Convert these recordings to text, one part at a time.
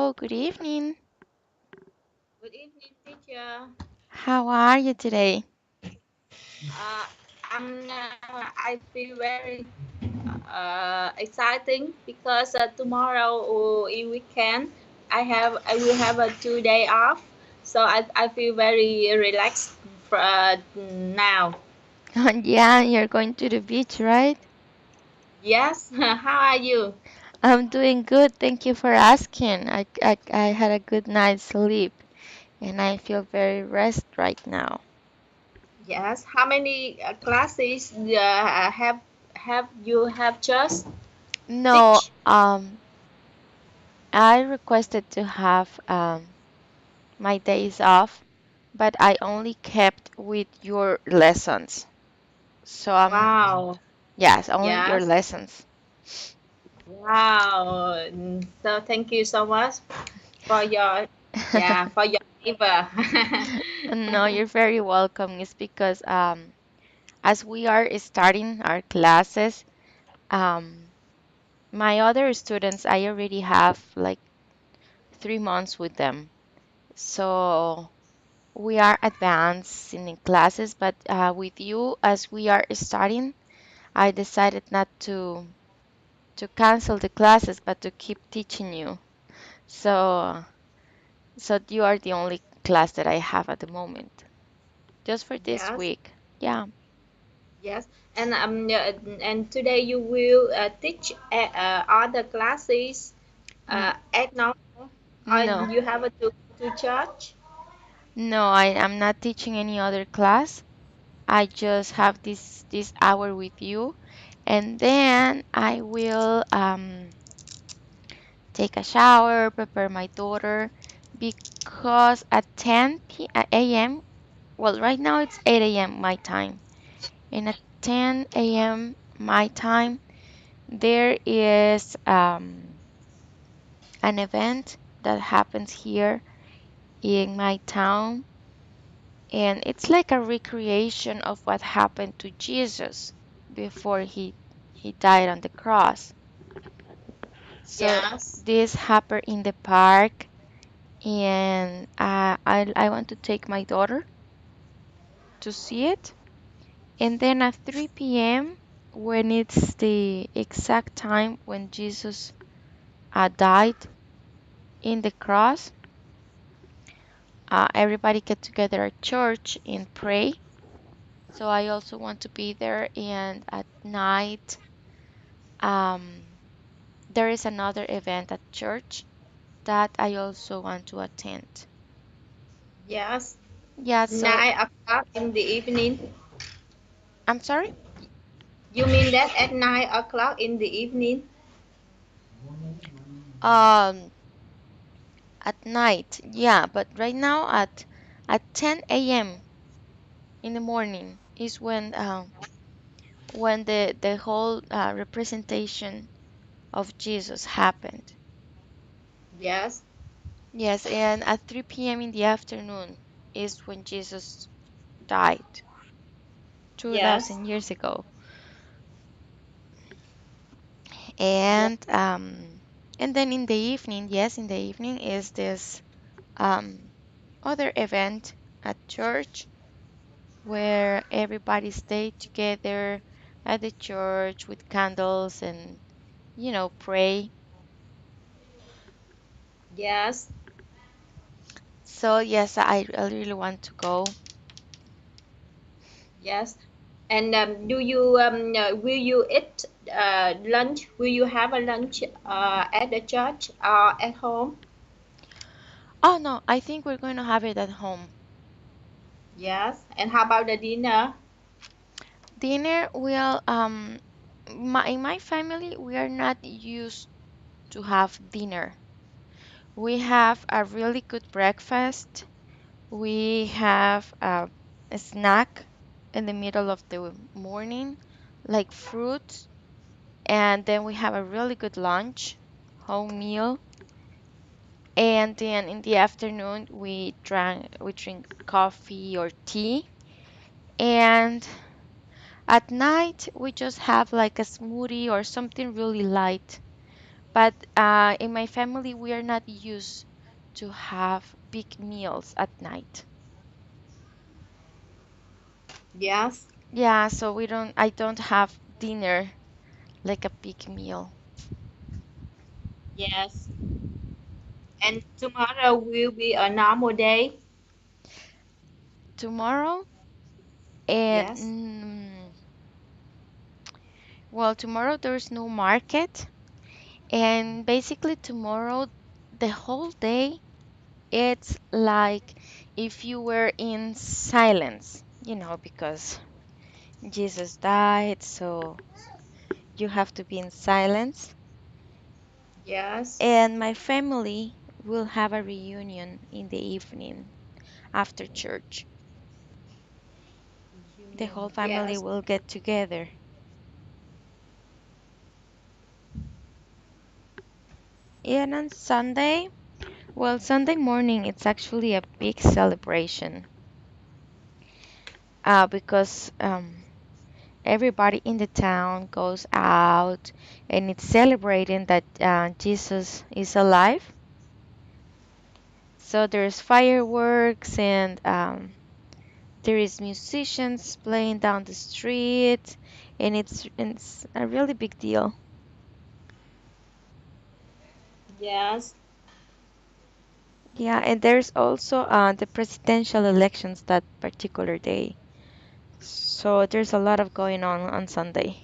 Hello, good evening. Good evening, teacher. How are you today? Uh, I feel very exciting because tomorrow in weekend I will have a 2 day off, so I feel very relaxed now. Yeah, you're going to the beach, right? Yes, how are you? I'm doing good. Thank you for asking. I had a good night's sleep and I feel very rest right now. Yes, how many classes have you have just No, teach? I requested to have my days off, but I only kept with your lessons. So Wow. yes, only your Yes. lessons. Wow. So thank you so much for your for your favor. No, you're very welcome. It's because as we are starting our classes, um, my other students, I already have like 3 months with them. So we are advancing in classes, but with you, as we are starting, I decided not to cancel the classes, but to keep teaching you. So so you are the only class that I have at the moment, just for this Yes, week. Yeah. yes. And today you will teach other classes N- at now, or No, you have to church. no, I am not teaching any other class. I just have this hour with you, and then I will take a shower, prepare my daughter, because at 10 a.m. Well, right now it's 8 a.m. my time, and at 10 a.m. my time there is an event that happens here in my town, and it's like a recreation of what happened to Jesus before he died on the cross. So Yes, this happened in the park, and I want to take my daughter to see it. And then at 3 p.m., when it's the exact time when Jesus died in the cross, everybody get together at church and pray. So I also want to be there. And at night, um, there is another event at church that I also want to attend. yes. Yeah, so 9 o'clock in the evening. I'm sorry. You mean that at 9 o'clock in the evening? Um, at night, yeah, but right now at 10 a.m. in the morning is when the whole representation of Jesus happened. Yes, Yes, and at 3 p.m. in the afternoon is when Jesus died yes, 2,000 years ago. yes, And and then in the evening, yes, in the evening is this um, other event at church where everybody stay together at the church with candles and pray. yes. So yes, I really want to go. Yes. And do you will you eat lunch? Will you have a lunch at the church or at home? Oh no, I think we're going to have it at home. Yes. And how about the dinner? Dinner will in my family we are not used to have dinner. We have a really good breakfast. We have a snack in the middle of the morning, like fruits, and then we have a really good lunch, home meal, and then in the afternoon we drink coffee or tea, and at night we just have like a smoothie or something really light. But in my family, we are not used to have big meals at night. Yes. Yeah, so I don't have dinner like a big meal. Yes. And tomorrow will be a normal day. Tomorrow, and Yes. well, tomorrow there's no market, and basically tomorrow, the whole day, it's like if you were in silence, because Jesus died, so you have to be in silence. Yes. And my family will have a reunion in the evening after church. The Union. whole family Yes. will get together. And on Sunday, well, Sunday morning, it's actually a big celebration because everybody in the town goes out and it's celebrating that Jesus is alive. So there's fireworks and there is musicians playing down the street, and it's a really big deal. Yes. Yeah, and there's also the presidential elections that particular day. So there's a lot of going on Sunday.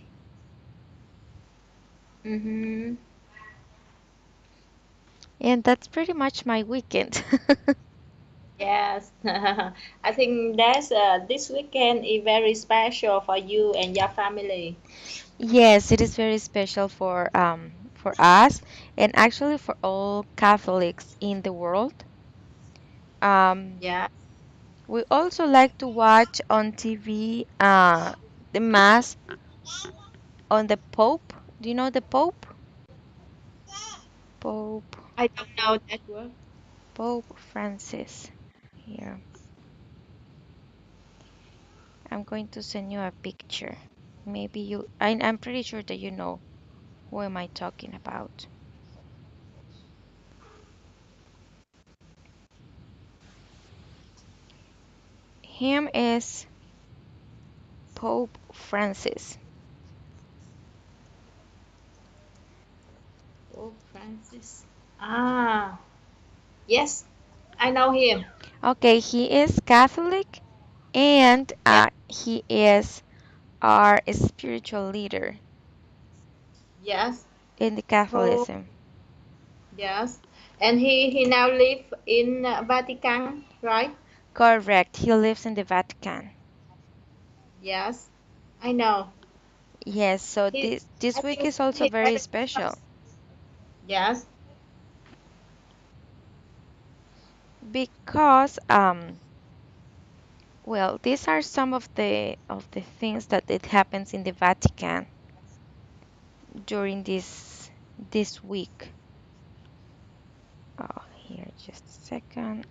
Mm-hmm. And that's pretty much my weekend. Yes. I think that's this weekend is very special for you and your family. Yes, it is very special for us and actually for all Catholics in the world. Um, Yeah. we also like to watch on TV the mass on the Pope. Do you know the Pope? Pope I don't know that word. Pope Francis. Here, I'm going to send you a picture. Maybe I'm pretty sure that you know who am I talking about. Him is Pope Francis. Pope Francis. Ah, yes, I know him. Okay, he is Catholic and Yeah. he is our spiritual leader Yes. in the Oh, Catholicism. yes. And he now live in Vatican, right? Correct. He lives in the Vatican. Yes, I know. Yes, so He, this I week think is also he's very very special famous. Yes. because well, these are some of the things that it happens in the Vatican during this week. Oh, here, just a second.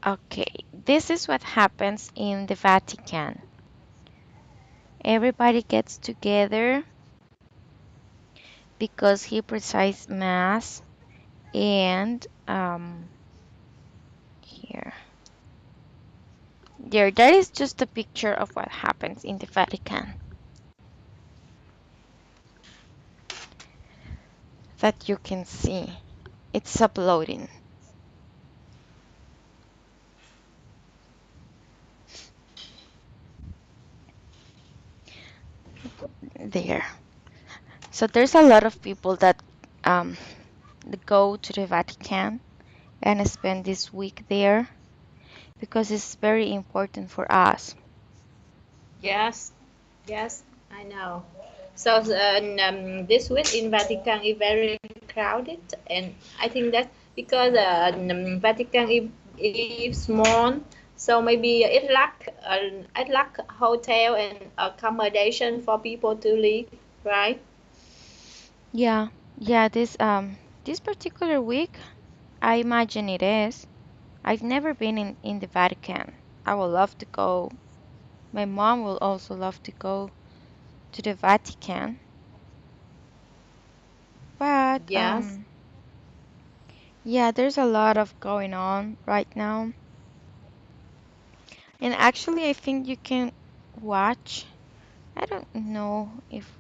Okay, this is what happens in the Vatican. Everybody gets together because he presides mass, and here, there, that is just a picture of what happens in the Vatican that you can see. It's uploading there. So there's a lot of people um, that go to the Vatican and spend this week there because it's very important for us. Yes. Yes, I know. So this week in Vatican is very crowded, and I think that because Vatican is small, so maybe it lack hotel and accommodation for people to live, right? Yeah, yeah. This particular week, I imagine it is. I've never been in the Vatican. I would love to go. My mom will also love to go to the Vatican. But Yes. yeah, there's a lot of going on right now. And actually, I think you can watch. I don't know if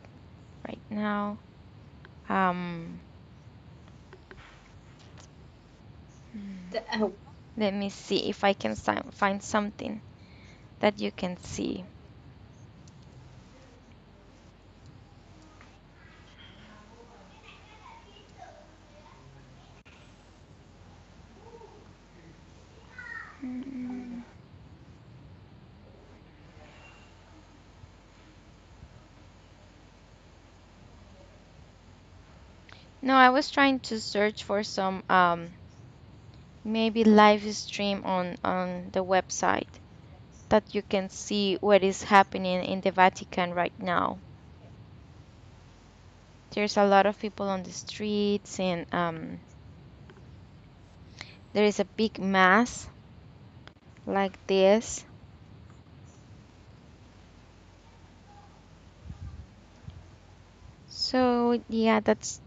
right now. Um, hmm, The, Let me see if I can find something that you can see. Hmm. No, I was trying to search for some maybe live stream on the website that you can see what is happening in the Vatican right now. There's a lot of people on the streets, and there is a big mass like this. So yeah, that's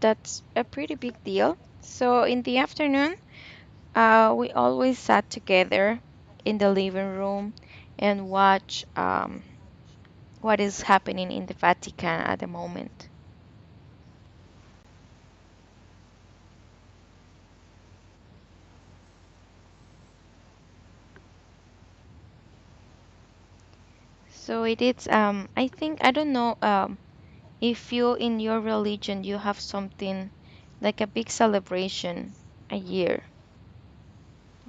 a pretty big deal. So in the afternoon, we always sat together in the living room and watch what is happening in the Vatican at the moment. So it is, I think, I don't know, if you in your religion you have something like a big celebration a year.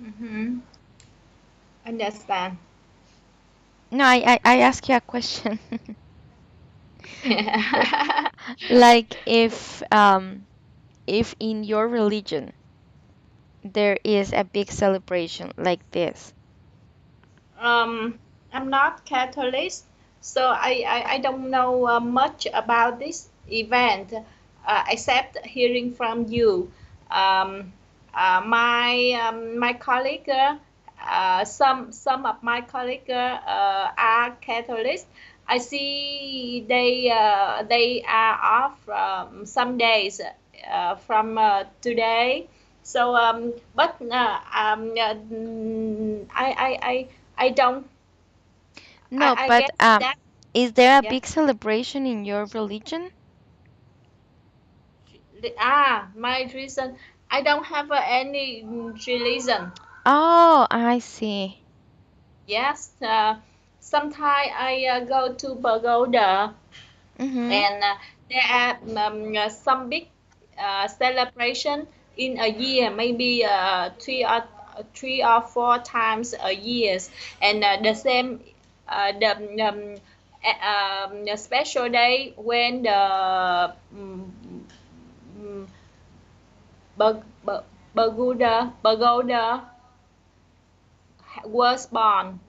mm-hmm. Understand. No, I ask you a question. Like if in your religion there is a big celebration like this. um, I'm not Catholic, so I don't know much about this event, except hearing from you. Um, my colleague, some of my colleagues are Catholics. I see they are off some days from today. So, I don't. No, I but guess that is there a yeah. big celebration in your religion? My reason. I don't have any religion. Oh, I see. Yes. Sometimes I go to pagoda, Mm-hmm. and there are some big celebration in a year, maybe three or four times a year, and the same the special day when the pagoda was born.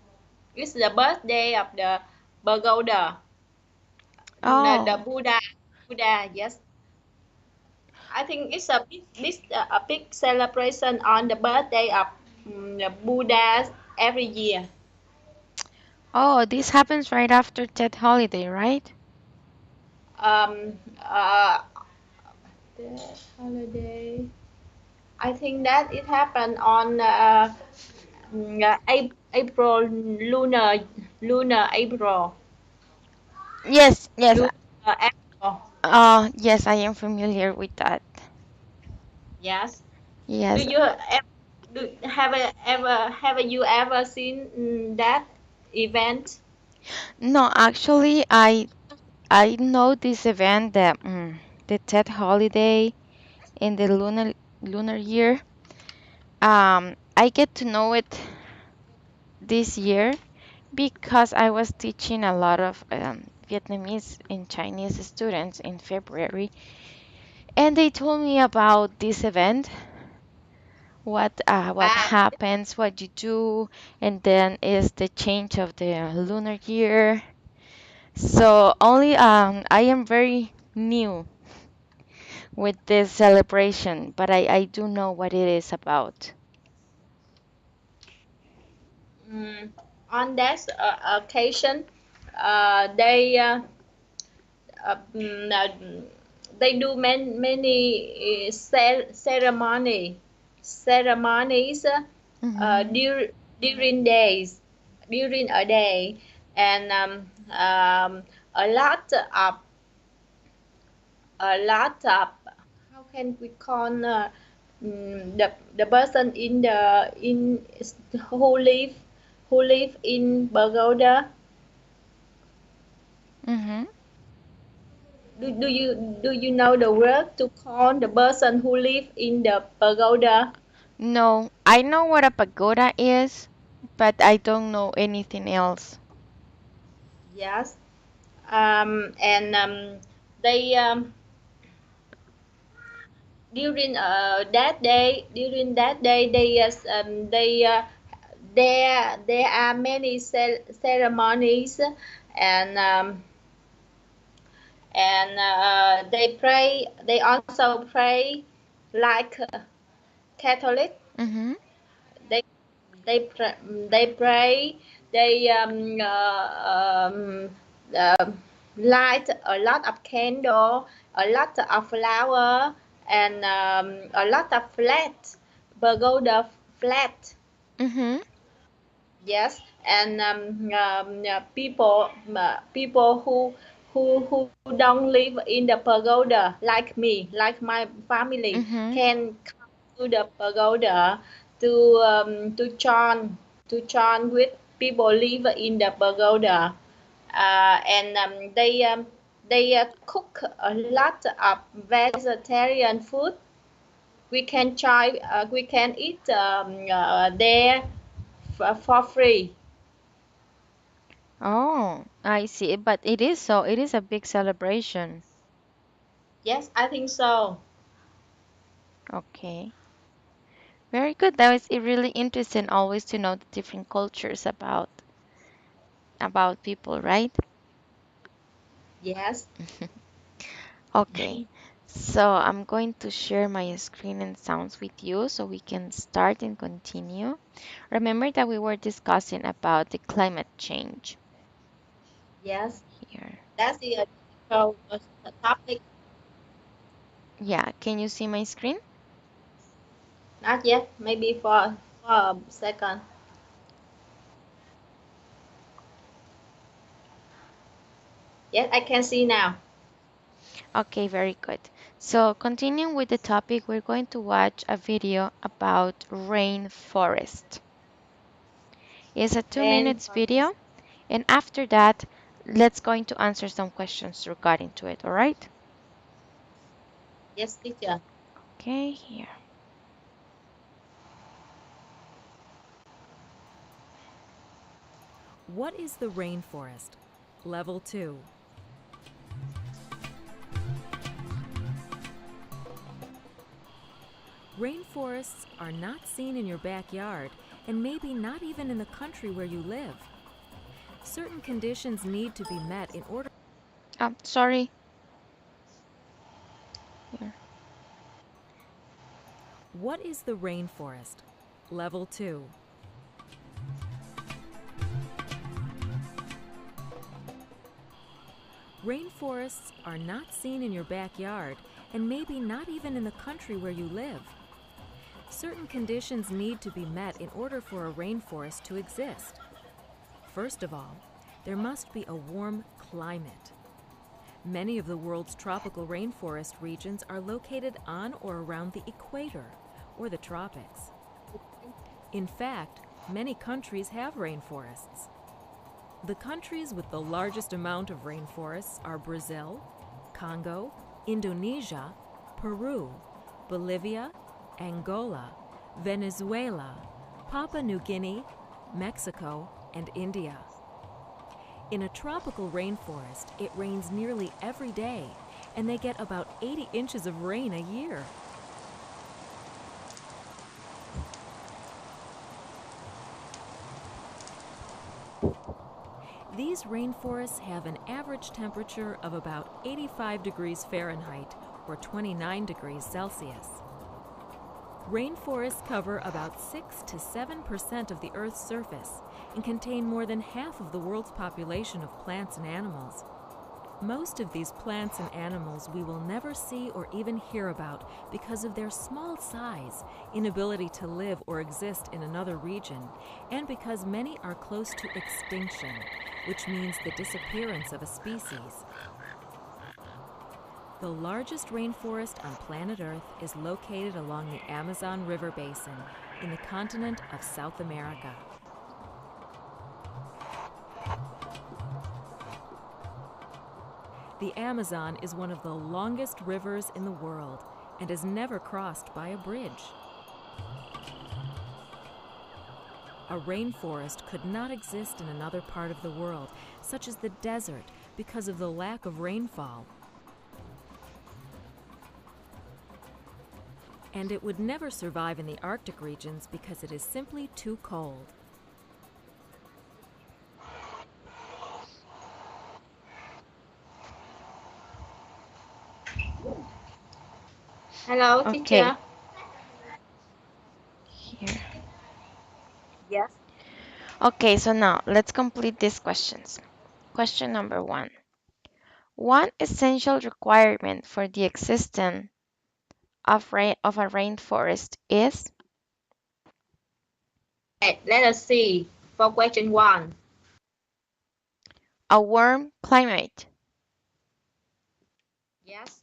It's the birthday of the pagoda, the Oh, Buddha. Yes, I think it's a big celebration on the birthday of the Buddha every year. oh, this happens right after Tet holiday, right? Um, uh, the holiday. I think that it happened on April, lunar April, Yes, yes. lunar April. Yes, I am familiar with that. Yes. Do Yes. you ever have you ever seen that event? No, actually, I know this event, the Tet holiday in the lunar year. I get to know it this year because I was teaching a lot of Vietnamese and Chinese students in February, and they told me about this event, what Ah, happens, what you do, and then is the change of the lunar year. So only I am very new with this celebration, but I do know what it is about. Mm, on that occasion, they they do many ceremonies Hmm. during days during a day, and a lot of how can we call the person in who live in pagoda. Hmm. Do you know the word to call the person who live in the pagoda? No, I know what a pagoda is, but I don't know anything else. Yes. And they during that day there are many ceremonies, and they also pray like Catholic. Hmm. They they pray. They light a lot of candle, a lot of flower, and a lot of flat pagoda flat. Hmm. Yes, and people who don't live in the pagoda, like me, like my family, Hmm. can come to the pagoda to join with people live in the pagoda, and they cook a lot of vegetarian food. We can eat there for free. Oh, I see. But it is so, it is a big celebration. Yes, I think so. Okay. Very good. That was really interesting always to know the different cultures about people, right? Yes, Okay. So I'm going to share my screen and sounds with you so we can start and continue. Remember that we were discussing about the climate change yes. here. That's the difficult topic. Yeah, can you see my screen? Not yet. Maybe for a second. Yes, I can see now. Okay, very good. So continuing with the topic, we're going to watch a video about rainforest. It's a 2 minutes Rainforest. video, and after that, let's going to answer some questions regarding to it, all right? Yes, teacher. Okay, here. What is the rainforest? Level 2. Rainforests are not seen in your backyard and maybe not even in the country where you live. Certain conditions need to be met in order. Sorry. Here. What is the rainforest? Level 2. Rainforests are not seen in your backyard and maybe not even in the country where you live. Certain conditions need to be met in order for a rainforest to exist. First of all, there must be a warm climate. Many of the world's tropical rainforest regions are located on or around the equator, or the tropics. In fact, many countries have rainforests. The countries with the largest amount of rainforests are Brazil, Congo, Indonesia, Peru, Bolivia, Angola, Venezuela, Papua New Guinea, Mexico, and India. In a tropical rainforest, it rains nearly every day, and they get about 80 inches of rain a year. These rainforests have an average temperature of about 85 degrees Fahrenheit, or 29 degrees Celsius. Rainforests cover about 6 to 7% of the Earth's surface and contain more than half of the world's population of plants and animals. Most of these plants and animals we will never see or even hear about because of their small size, inability to live or exist in another region, and because many are close to extinction, which means the disappearance of a species. The largest rainforest on planet Earth is located along the Amazon River basin in the continent of South America. The Amazon is one of the longest rivers in the world and is never crossed by a bridge. A rainforest could not exist in another part of the world, such as the desert, because of the lack of rainfall. And it would never survive in the Arctic regions because it is simply too cold. Hello, Okay, teacher. here. Yes. Okay, so now let's complete these questions. Question number one. One essential requirement for the existence of a rainforest is Okay, let us see for question 1. a warm climate. Yes.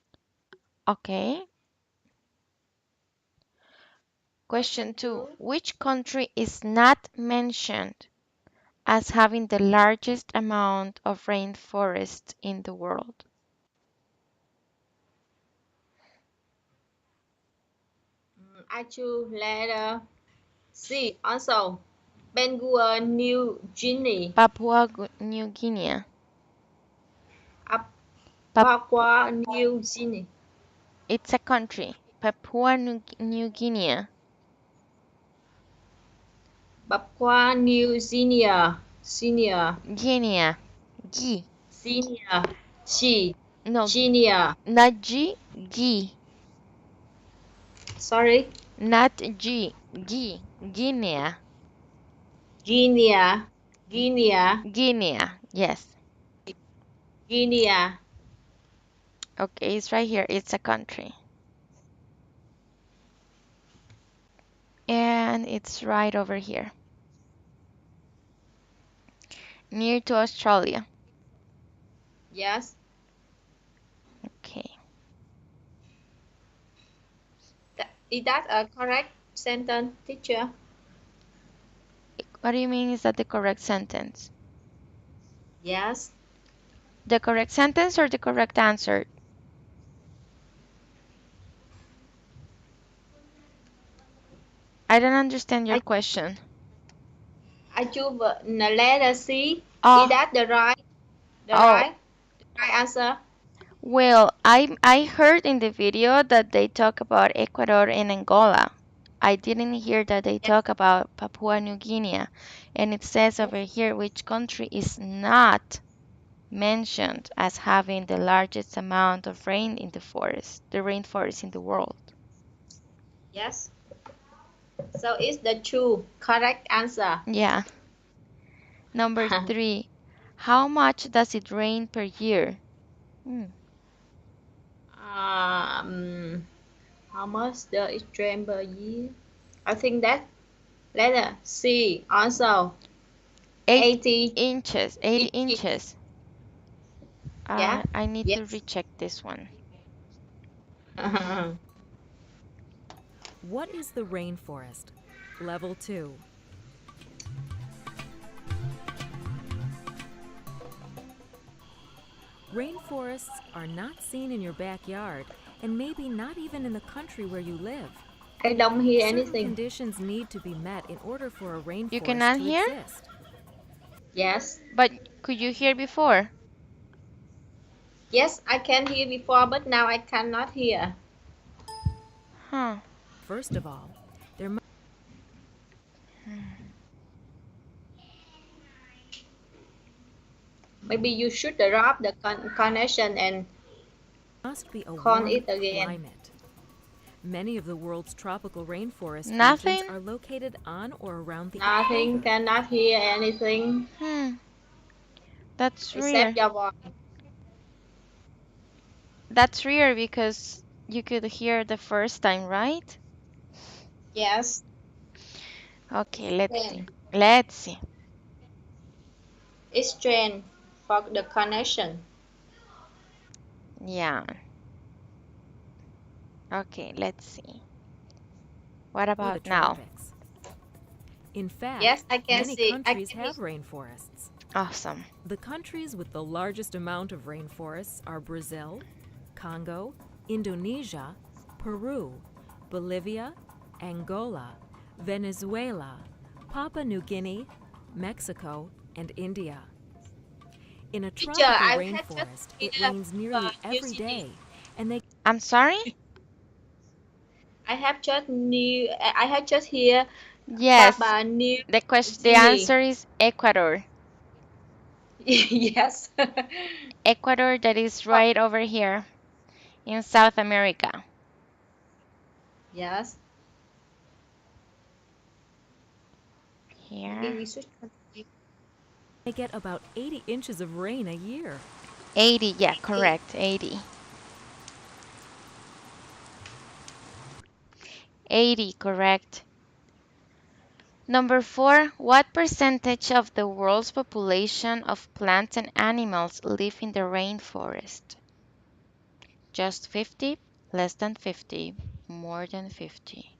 Okay. Question Question two. 2. Which country is not mentioned as having the largest amount of rainforest in the world? I choose letter C. Also, Papua New Guinea. New Guinea. Pap- Papua New Guinea. it's a country. New Guinea. Papua New Guinea. Senior. Guinea. G. Senior. She. No, Guinea. not G. G. Sorry. Not G. G. Guinea. Guinea. Guinea. Guinea. Yes. Guinea. Okay, it's right here. It's a country. And it's right over here, near to Australia. Yes. Okay. Is that a correct sentence, teacher? What do you mean is that the correct sentence? Yes. The correct sentence or the correct answer? I don't understand your I question. I choose the letter C. Is Oh, that the oh. right answer? Well, I heard in the video that they talk about Ecuador and Angola. I didn't hear that they Yes. talk about Papua New Guinea. And it says over here which country is not mentioned as having the largest amount of rain in the rainforest in the world. Yes. So it's the true correct answer. Yeah. Number three, how much does it rain per year? Hmm. um, how much does it rain per year? I think that letter C also Eight 80 inches, 80 inches. inches. Yeah. I need to Yes. recheck this one. What is the rainforest? Level 2. Rainforests are not seen in your backyard and maybe not even in the country where you live. I don't hear Certain anything. conditions need to be met in order for a You rainforest cannot to hear? exist. Yes. But could you hear before? Yes, I can hear before, but now I cannot hear. Huh. First of all, there must Maybe you should drop the connection and Must be a Call warm it again. climate. Many of the world's tropical rainforest regions Nothing? are located on or around the Nothing, equator. cannot hear anything Hmm, that's except weird. your voice. That's weird because you could hear the first time, right? Yes, Okay, it's let's see. strange. Let's see. It's strange for the connection. Yeah. Okay, let's see. What Or the about now? tropics. In fact, Yes, I can many see. I countries can hear. have rainforests. Awesome. The countries with the largest amount of rainforests are Brazil, Congo, Indonesia, Peru, Bolivia, Angola, Venezuela, Papua New Guinea, Mexico, and India. In a Teacher, tropical I had just rainforest, here it rains for nearly New every City. day, and they I'm sorry? I have just here Yes. Papua New The Guinea. answer is Ecuador. Yes. Ecuador that is Oh, right over here in South America. yes. Maybe Here. we should continue. get about 80 inches of rain a year. 80, yeah, 80. correct. 80. 80, correct. Number four, what percentage of the world's population of plants and animals live in the rainforest? Just 50, less than 50, more than 50.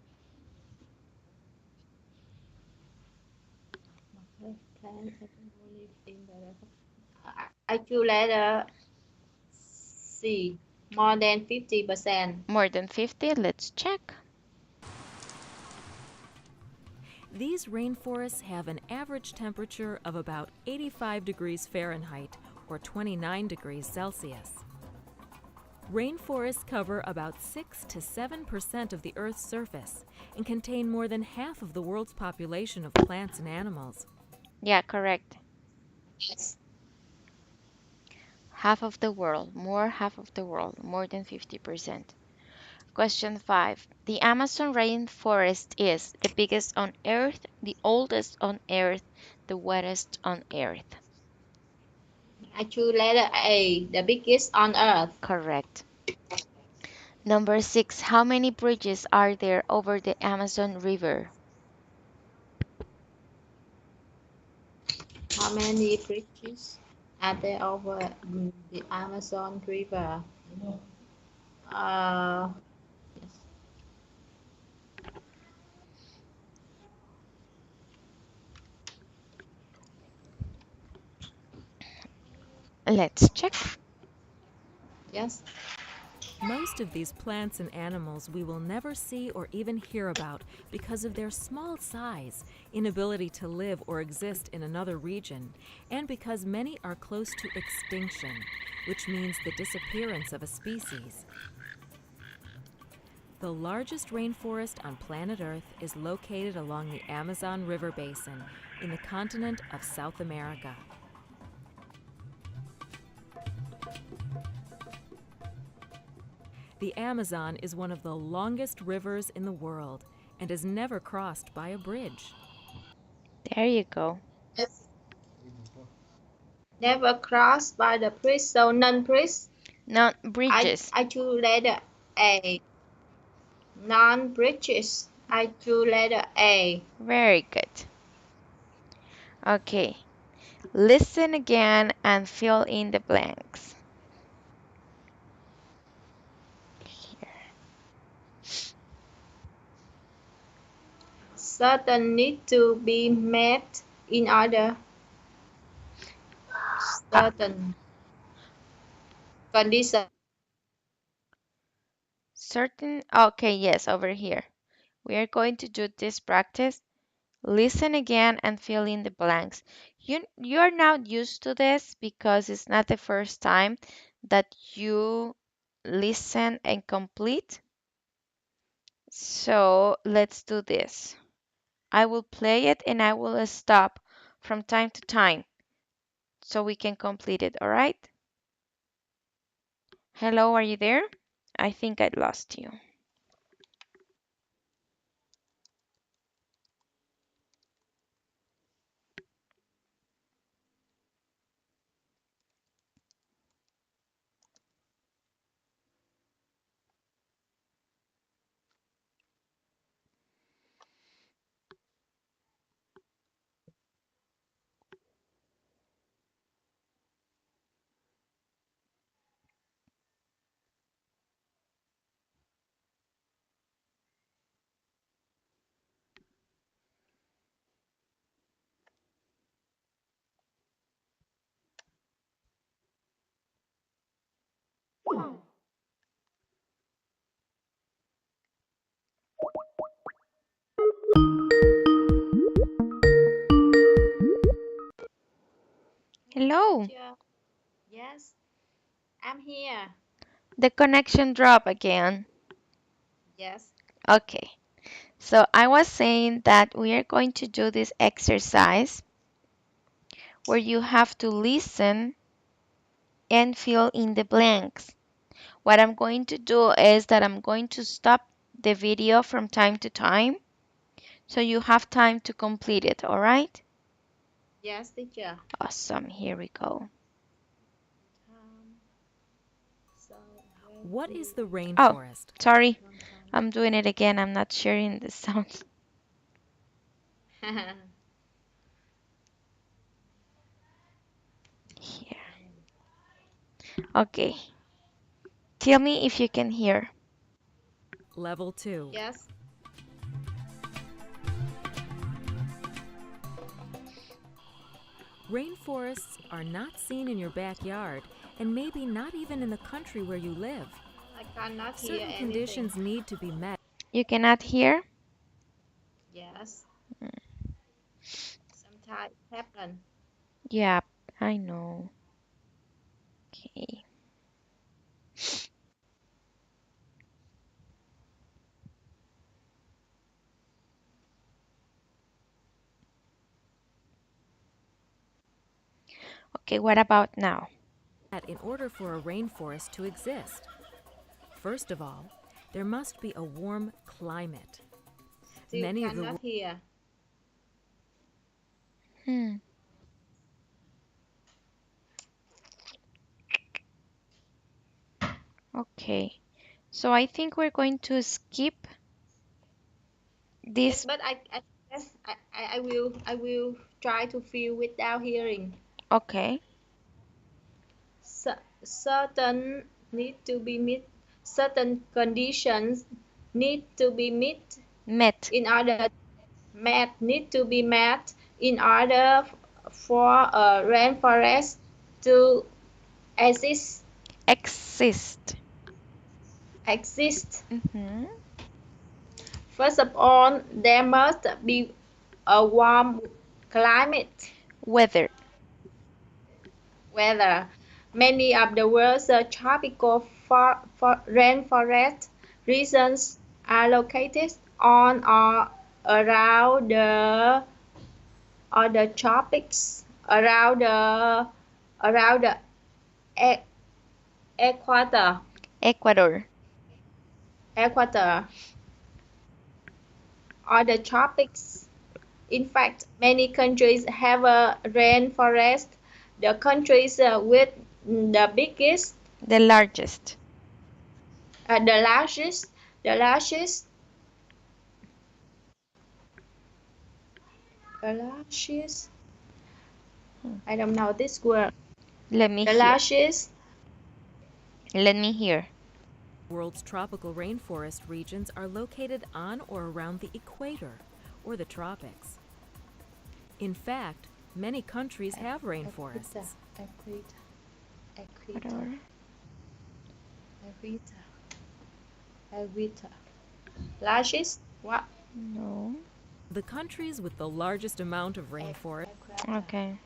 Plan live in I choose letter C. More than 50%. More than 50, let's check. These rainforests have an average temperature of about 85 degrees Fahrenheit or 29 degrees Celsius. Rainforests cover about 6 to 7% of the Earth's surface and contain more than half of the world's population of plants and animals. Yeah, correct. Yes. Half of the world, more than 50%. Question 5. The Amazon rainforest is the biggest on Earth, the oldest on Earth, the wettest on Earth. I choose letter A. The biggest on Earth. Correct. Number 6. How many bridges are there over the Amazon River? How many bridges are there over the Amazon River? Uh, yes. Let's check. Yes. Most of these plants and animals we will never see or even hear about because of their small size, inability to live or exist in another region, and because many are close to extinction, which means the disappearance of a species. The largest rainforest on planet Earth is located along the Amazon River basin in the continent of South America. The Amazon is one of the longest rivers in the world and is never crossed by a bridge. There you go. Yes. Never crossed by the priest, so non-priest. Now, bridges. I choose letter A. Non-bridges. I choose letter A. Very good. Okay. Listen again and fill in the blanks. Here. Certain need to be met in order. Ah, Certain condition. certain. Okay, yes, over here. We are going to do this practice. Listen again and fill in the blanks. You are now used to this because it's not the first time that you listen and complete. So let's do this. I will play it and I will stop from time to time so we can complete it, all right? Hello, are you there? I think I lost you. Hello, Hello. teacher. Yes, I'm here. The connection dropped again. Yes. Okay. So I was saying that we are going to do this exercise where you have to listen and fill in the blanks. What I'm going to do is that I'm going to stop the video from time to time so you have time to complete it, all right? Yes, teacher. Awesome. Here we go. Um, so when What is the Oh, rainforest? sorry. I'm doing it again. I'm not sharing the sounds here. Okay. Tell me if you can hear. Level 2. Yes. Rainforests are not seen in your backyard and maybe not even in the country where you live. I cannot hear Certain anything. conditions need to be met. You cannot hear? Yes. Sometimes it happen. Yeah, I know. Okay. Okay, what about now? In order for a rainforest to exist. First of all, there must be a warm climate. Still Many of the cannot hear. Hmm. Okay. So I think we're going to skip Yes, this. but I will try to feel without hearing. Okay. Certain need to be met. Certain conditions need to be met Met. in order need to be met in order for a rainforest to exist. Exist. Exist. Mm-hmm. First of all, there must be a warm climate. Weather. Weather. Many of the world's tropical rainforest regions are located on or around the tropics, around the e- equator. Ecuador. Equator or the tropics. In fact, many countries have a rainforest. The countries with the biggest, The largest. the largest, the largest, the largest. Hmm. I don't know this word. Let me The hear. largest. Let me hear. world's tropical rainforest regions are located on or around the equator or the tropics. In fact, many countries have Equator, rainforests. equator, equator, Ecuador. equator, equator. Largest? What? No. The countries with the largest amount of rainforest Equator. Okay.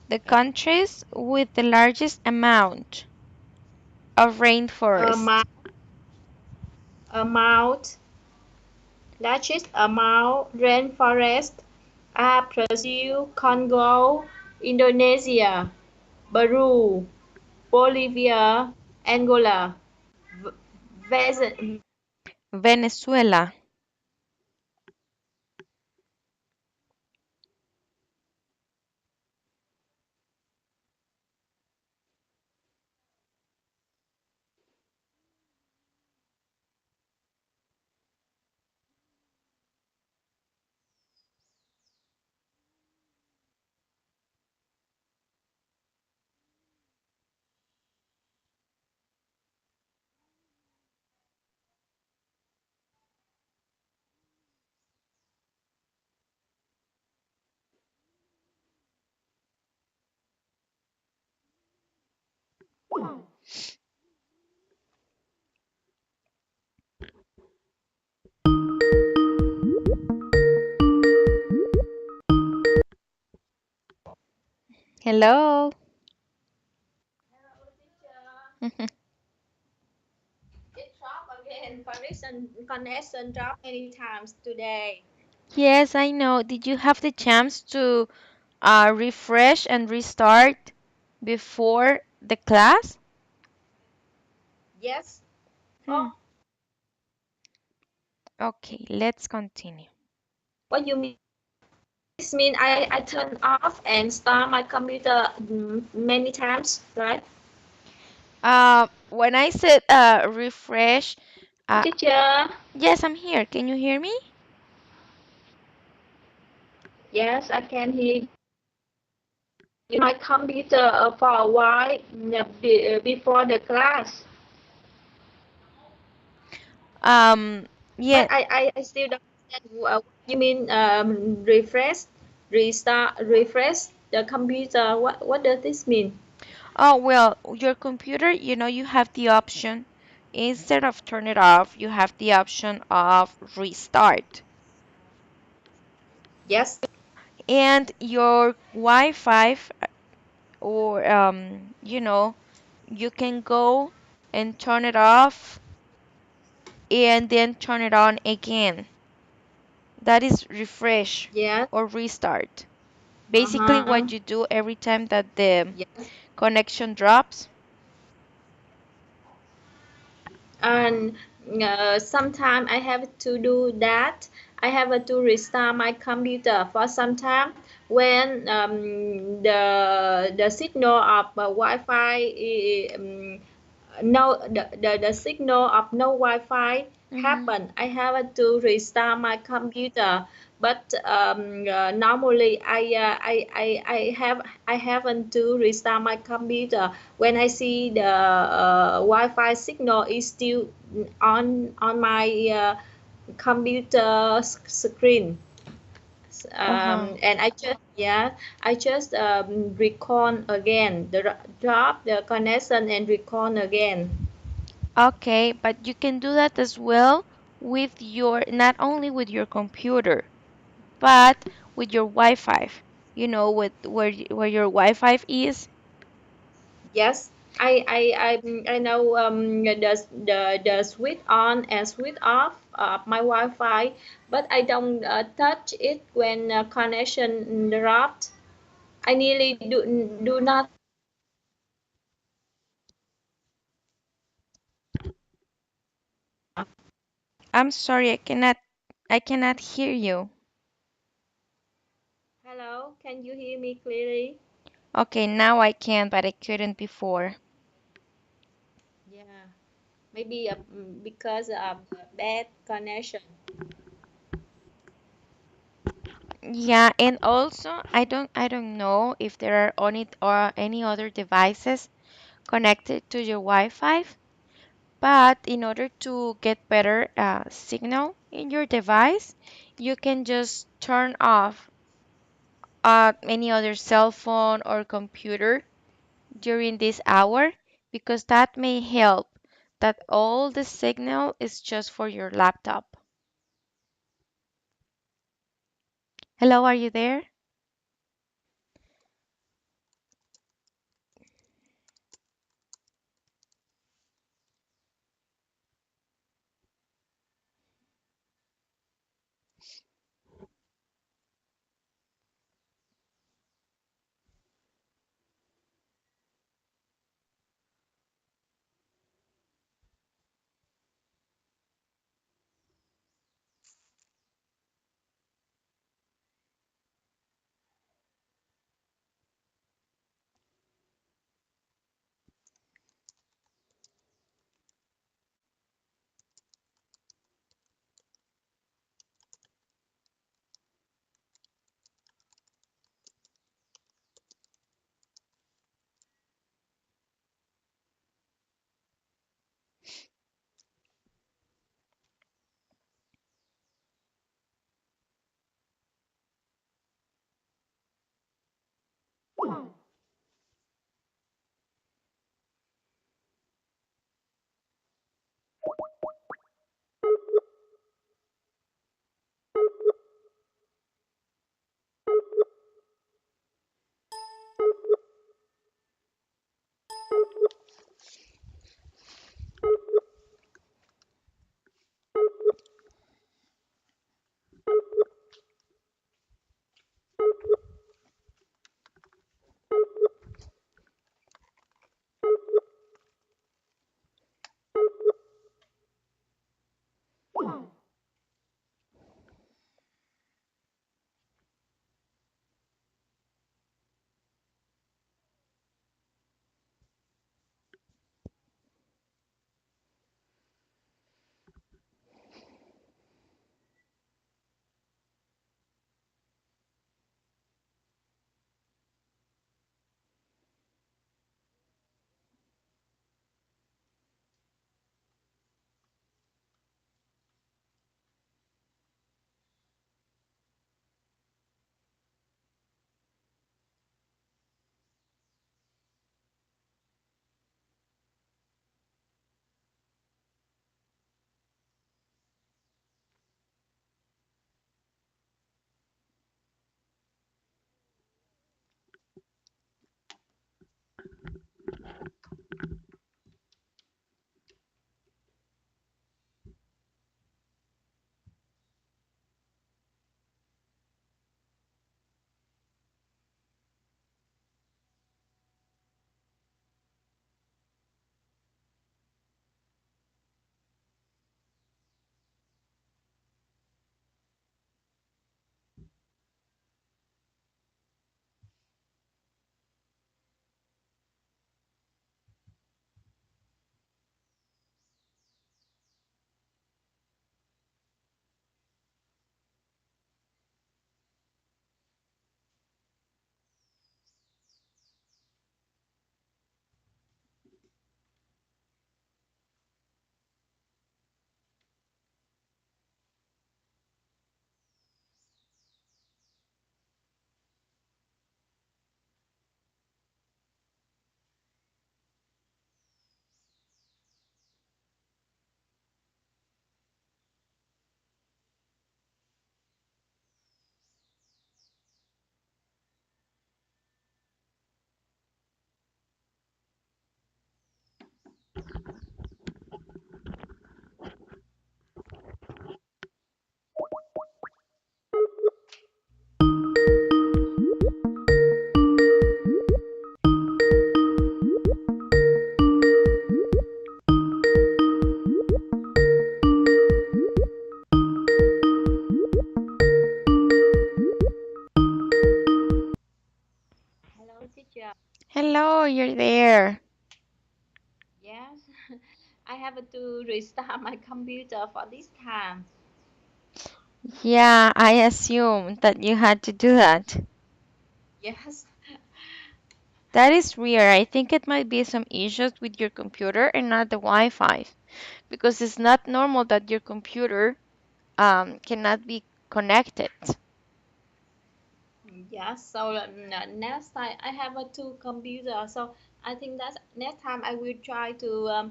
The countries with the largest amount of rainforest. Amount, amount, largest amount rainforest are Brazil, Congo, Indonesia, Peru, Bolivia. Angola, V- Venezuela. Hello. It dropped again. Connection dropped many times today. Yes, I know. Did you have the chance to refresh and restart before the class? Yes. Hmm. Oh, Okay, let's continue. what you mean? This mean I turn off and start my computer many times, right? When I said refresh, uh, Teacher. yes, I'm here. Can you hear me? Yes, I can hear my computer for a while before the class. Um, But yeah. I still don't understand what you mean refresh, restart, refresh the computer. What does this mean? Oh, well, your computer, you have the option, instead of turn it off, you have the option of restart. Yes. And your Wi-Fi, or, you can go and turn it off and then turn it on again. That is refresh Yes. or restart. Basically, Uh-huh. what you do every time that the Yes. connection drops. And sometimes I have to do that. I have to restart my computer for some time when the signal of Wi-Fi no the signal of no Wi-Fi Hmm. happen. I have to restart my computer, but normally I haven't to restart my computer when I see the Wi-Fi signal is still on my computer screen. Uh-huh. And I just recon again, drop the connection and recon again. Okay, but you can do that as well with not only with your computer, but with your Wi-Fi. With where your Wi-Fi is. Yes, I know the switch on and switch off my Wi-Fi, but I don't touch it when connection dropped. I nearly do not. I'm sorry, I cannot hear you. Hello, can you hear me clearly? Okay, now I can, but I couldn't before. Yeah, maybe because of the bad connection. Yeah, and also I don't know if there are any other devices connected to your Wi-Fi, but in order to get better signal in your device, you can just turn off any other cell phone or computer during this hour, because that may help that all the signal is just for your laptop. Hello, are you there? Hello, teacher. Hello, you're there. Yes, I have to restart my computer for this time. Yeah, I assumed that you had to do that. Yes, That is weird. I think it might be some issues with your computer and not the Wi-Fi, because it's not normal that your computer cannot be connected. yes. So next time I have a two computer. So I think that next time I will try to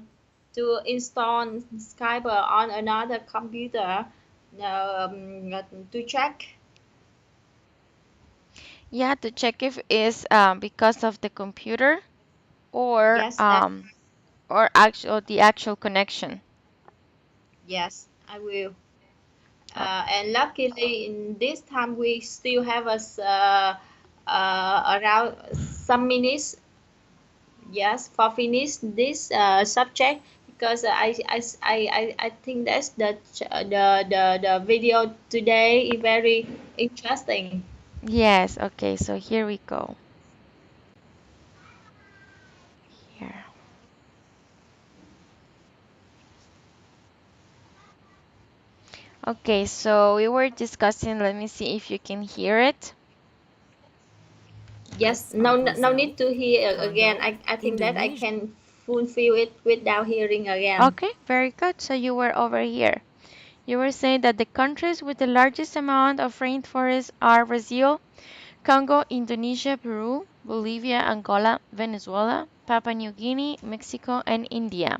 install Skype on another computer to check. Yeah, to check if it's because of the computer or Yes, that the actual connection. yes, I will. Oh, And luckily, in this time we still have us around some minutes. Yes, for finish this subject because I think that's the video today is very interesting. yes. Okay, so here we go. Here. Okay, so we were discussing, let me see if you can hear it. Yes, Yes, no Brazil, need to hear again. Congo, I think that I Indonesia. can fulfill it without hearing again. Okay, very good. So you were over here. You were saying that the countries with the largest amount of rainforest are Brazil, Congo, Indonesia, Peru, Bolivia, Angola, Venezuela, Papua New Guinea, Mexico, and India.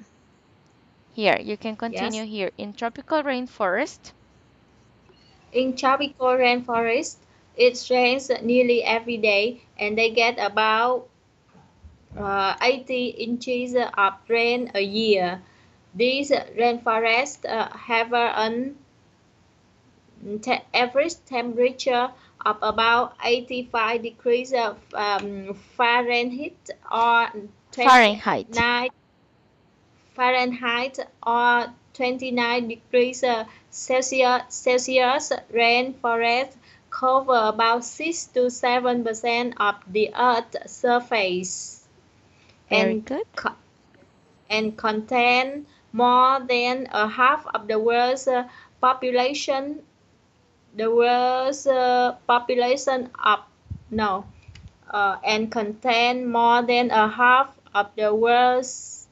Here, you can continue Yes, here. In tropical rainforest, in tropical rainforest, it rains nearly every day, and they get about 80 inches of rain a year. These rainforests have an average temperature of about 85 degrees of Fahrenheit or Fahrenheit. 29 Fahrenheit or 29 degrees Celsius. Rainforests cover about 6 to 7% of the Earth's surface Very and good. contain more than a half of the world's population. The world's population of no and contain more than a half of the world's.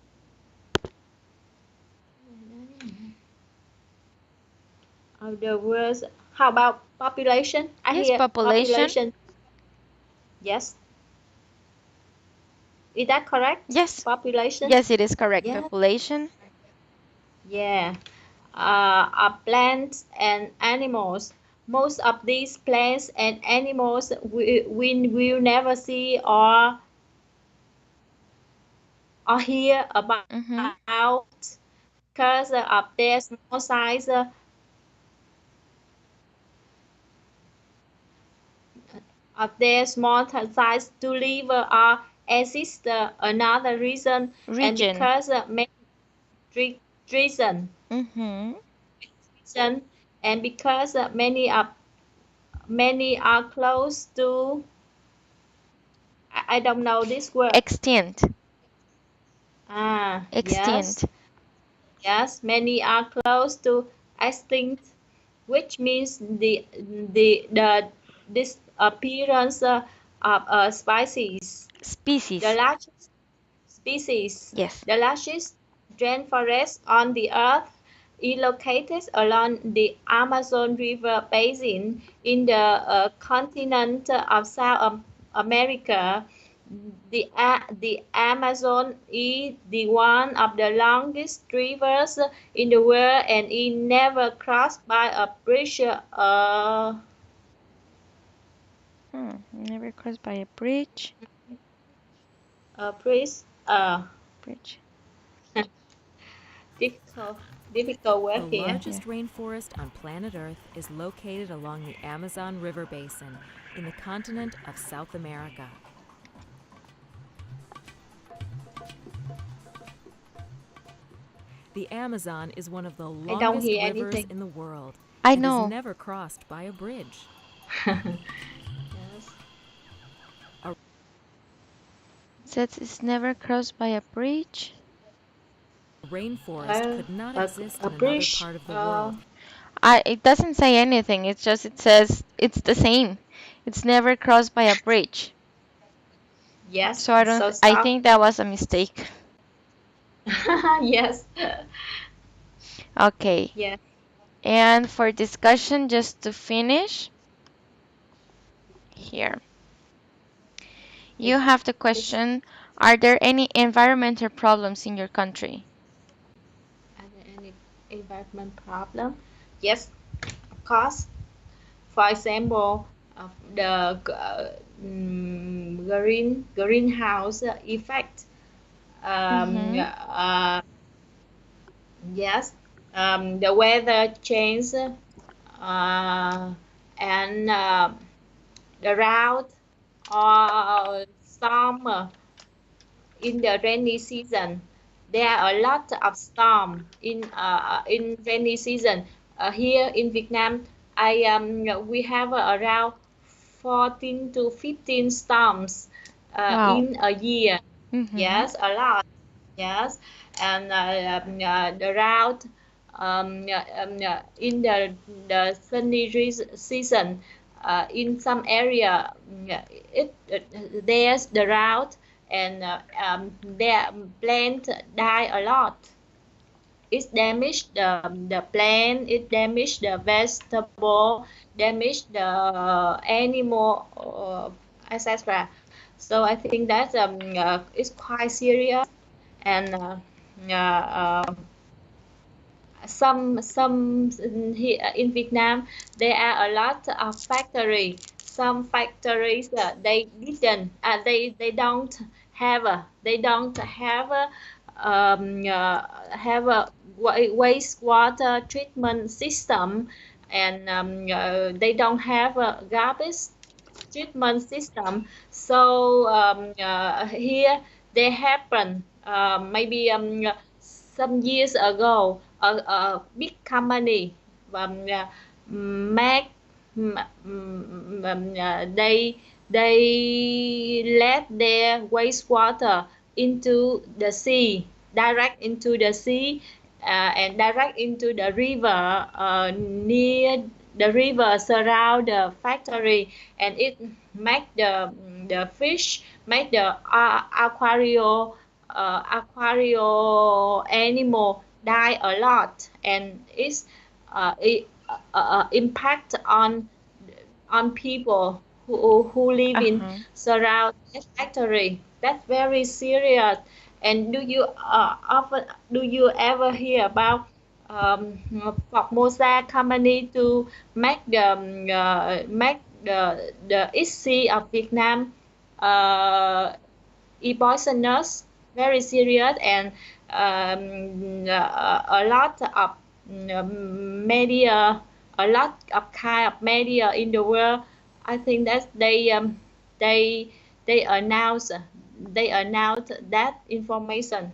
How about population? I Yes, hear population. population. Yes, is that correct? Yes. Population. Yes, it is correct. Yeah, Population. yeah. Of plants and animals. Most of these plants and animals we will never see or hear Mm-hmm. about because of their small size. Of their small size to live or exist. Another reason, and Region. because many reason, Mm-hmm. reason, and because many are close to. I don't know this word. Extinct. Yes, Extinct. yes, many are close to extinct, which means the disappearance of a species. The Species. largest species. Yes. The largest rainforest on the earth is located along the Amazon River basin in the continent of South America. The Amazon is the one of the longest rivers in the world and is never crossed by a bridge. Never crossed by a bridge. A bridge. Bridge. Difficult, difficult The word here. Yeah. largest rainforest on planet Earth is located along the Amazon River basin in the continent of South America. The Amazon is one of the I don't longest hear rivers anything. in the world I and is know. never crossed by a bridge. Yes. Says it's never crossed by a bridge. A rainforest Uh, could not a, exist a in another bridge. part of the world. It doesn't say anything. It's just it says it's the same. It's never crossed by a bridge. Yes. So I don't. So I stop. think that was a mistake. Yes. Okay. Yes. And for discussion, just to finish here, you It's, have the it's question: are there any environmental problems in your country? any environment problem? Yes, of course. For example, the greenhouse effect. Mm-hmm. Yes, the weather change and the route or storm in the rainy season. There are a lot of storm in rainy season. Here in Vietnam, I we have around 14 to 15 storms Wow. in a year. Mm-hmm. Yes, a lot. Yes, and the route in the sunny season in some area there's the route and their plant die a lot. It damaged the plant, it damaged the vegetable, damaged the animal, etc. So I think that it's quite serious and some here in Vietnam there are a lot of factory. Some factories they don't have a wastewater treatment system and they don't have a garbage treatment system. So here they happen maybe some years ago, a big company make they let their wastewater into the sea, direct into the sea, and direct into the river near the river surround the factory, and it make the fish, make the aquario animal die a lot, and it's it impact on people who live in Uh-huh. surround that factory. That's very serious. And do you ever hear about Formosa company to make the issue of Vietnam uh, poisonous, very serious, and a lot of media, a lot of kind of media in the world. I think that they they announce they announce that information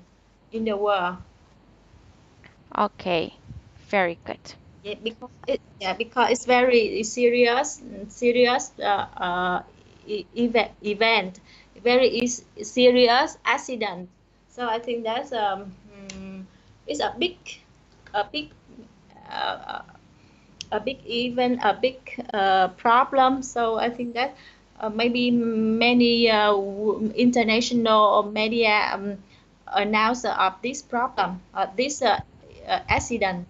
in the world. Okay, very good. Because it's very serious event, very serious accident. So I think that's it's a big uh, a big event, a big problem. So I think that maybe many international media announce of this problem, this accident.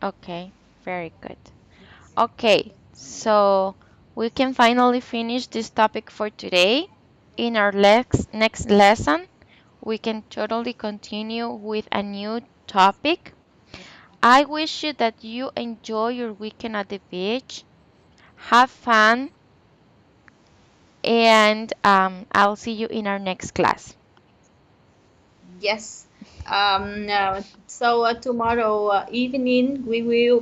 Okay, very good. Yes. Okay, so we can finally finish this topic for today. In our next lesson, we can totally continue with a new topic. I wish you that you enjoy your weekend at the beach, have fun, and I'll see you in our next class. Yes. So tomorrow evening we will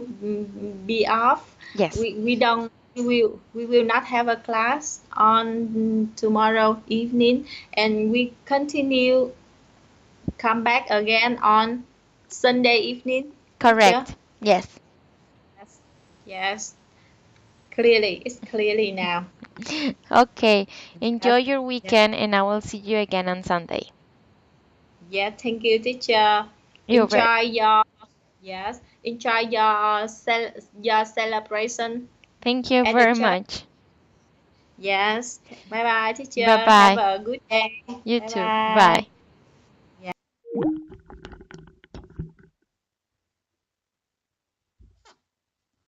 be off. Yes, We don't we will not have a class on tomorrow evening, and we continue come back again on Sunday evening, teacher. correct. Yes. Yes. Yes. Clearly, it's clearly now. Okay, enjoy Yes. your Yes. weekend, and I will see you again on Sunday. Yeah. Thank you, teacher. You're very, Enjoy your Yes. Enjoy your celebration thank you at the very church. much. Yes. Bye bye, Bye teacher. Have bye. a good day. You Bye too. bye. Bye.